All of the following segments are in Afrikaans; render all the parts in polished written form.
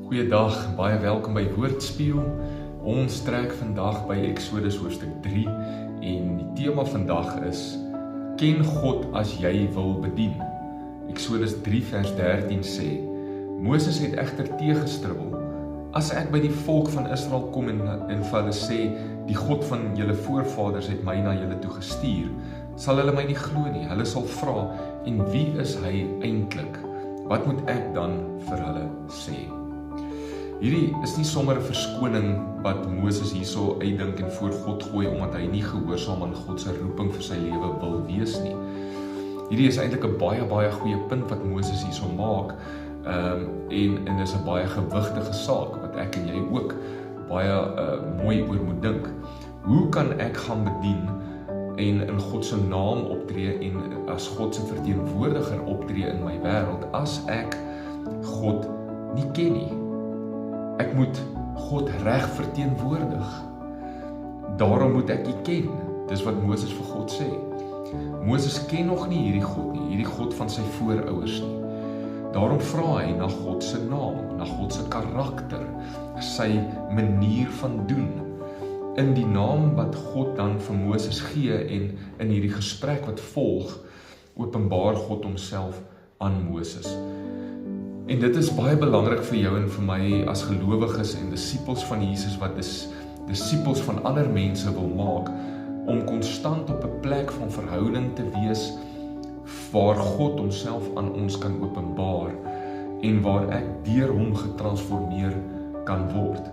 Goeiedag, baie welkom by Woordspieël. Ons trek vandag by Exodus hoofstuk 3 en die tema vandag is Ken God as jy wil bedien. Exodus 3 vers 13 sê, Moses het egter teëgestribbel, as ek by die volk van Israel kom en vir hulle sê, die God van julle voorvaders het my na julle toe gestuur, sal hulle my nie glo nie. Hulle sal vra, en wie is hy eintlik? Wat moet ek dan vir hulle sê? Hierdie is nie sommer 'n verskoning wat Moses hierso uitdink en voor God gooi omdat hy nie gehoorsaam aan God se roeping vir sy lewe wil wees nie. Hierdie is eintlik 'n baie goeie punt wat Moses hierso maak, en is 'n baie gewigtige saak wat ek en jy ook baie mooi oor moet dink. Hoe kan ek gaan bedien en in God se naam optree en as God se verteenwoordiger optree in my wêreld as ek God nie ken nie? Ek moet God reg verteenwoordig. Daarom moet ek U ken. Dis wat Moses vir God sê. Moses ken nog nie hierdie God nie, hierdie God van sy voorouers nie. Daarom vra hy na God se naam, na God se karakter, sy manier van doen. In die naam wat God dan vir Moses gee en in hierdie gesprek wat volg, openbaar God homself aan Moses. En dit is baie belangrik vir jou en vir my as gelowiges en disippels van Jesus wat disippels van ander mense wil maak, om konstant op 'n plek van verhouding te wees waar God homself aan ons kan openbaar en waar ek deur hom getransformeer kan word.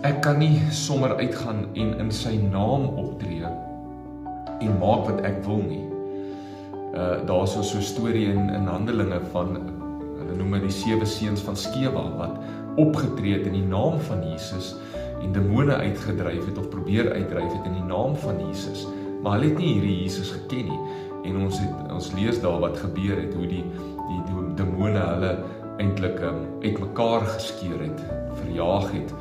Ek kan nie sommer uitgaan en in sy naam optree en maak wat ek wil nie. Daar is so 'n storie in Handelinge van hulle noem dit die 7 seuns van Skeva wat opgetree het in die naam van Jesus en demone uitgedryf het of probeer uitdryf het in die naam van Jesus. Maar hulle het nie hierdie Jesus geken nie. En ons lees daar wat gebeur het, hoe die demone hulle eintlik uitmekaar geskeur het, verjaag het.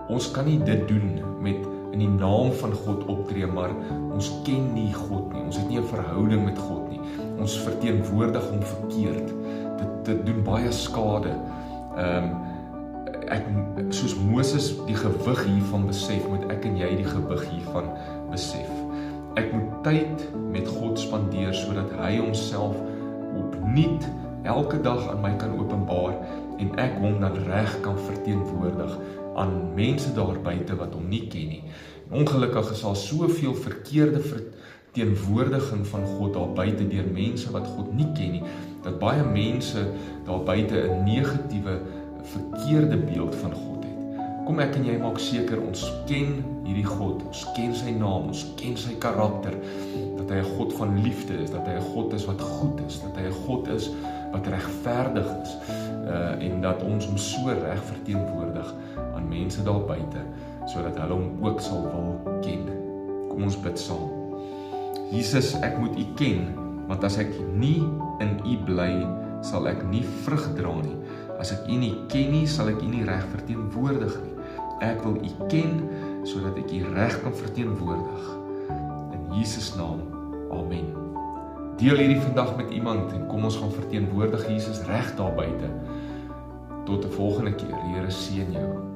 Ons kan nie dit doen met in die naam van God optree, maar ons ken nie God nie. Ons het nie 'n verhouding met God nie. Ons verteenwoordig hom verkeerd. Dit doen baie skade. Soos Moses die gewig hiervan besef, moet ek en jy die gewig hiervan besef. Ek moet tyd met God spandeer sodat hy homself opnuut elke dag aan my kan openbaar en ek hom dan reg kan verteenwoordig aan mense daar buite wat hom nie ken nie. Ongelukkig is daar soveel verkeerde verteenwoordiging van God daar buite deur mense wat God nie ken nie, dat baie mense daar buite 'n negatiewe, verkeerde beeld van God het. Kom ek en jy maak seker ons ken hierdie God, ons ken sy naam, ons ken sy karakter, dat hy 'n God van liefde is, dat hy 'n God is wat goed is, dat hy 'n God is wat regverdig is, en dat ons hom so reg verteenwoordig aan mense daar buite, sodat hulle hom ook sal wil ken. Kom ons bid saam. Jesus, ek moet U ken, want as ek nie in U bly, sal ek nie vrug dra nie. As ek U nie ken nie, sal ek U nie reg verteenwoordig nie. Ek wil U ken, sodat ek U reg kan verteenwoordig. In Jesus naam, amen. Deel hierdie vandag met iemand en kom ons gaan verteenwoordig Jesus reg daar buite. Tot 'n volgende keer. Die Here seën jou.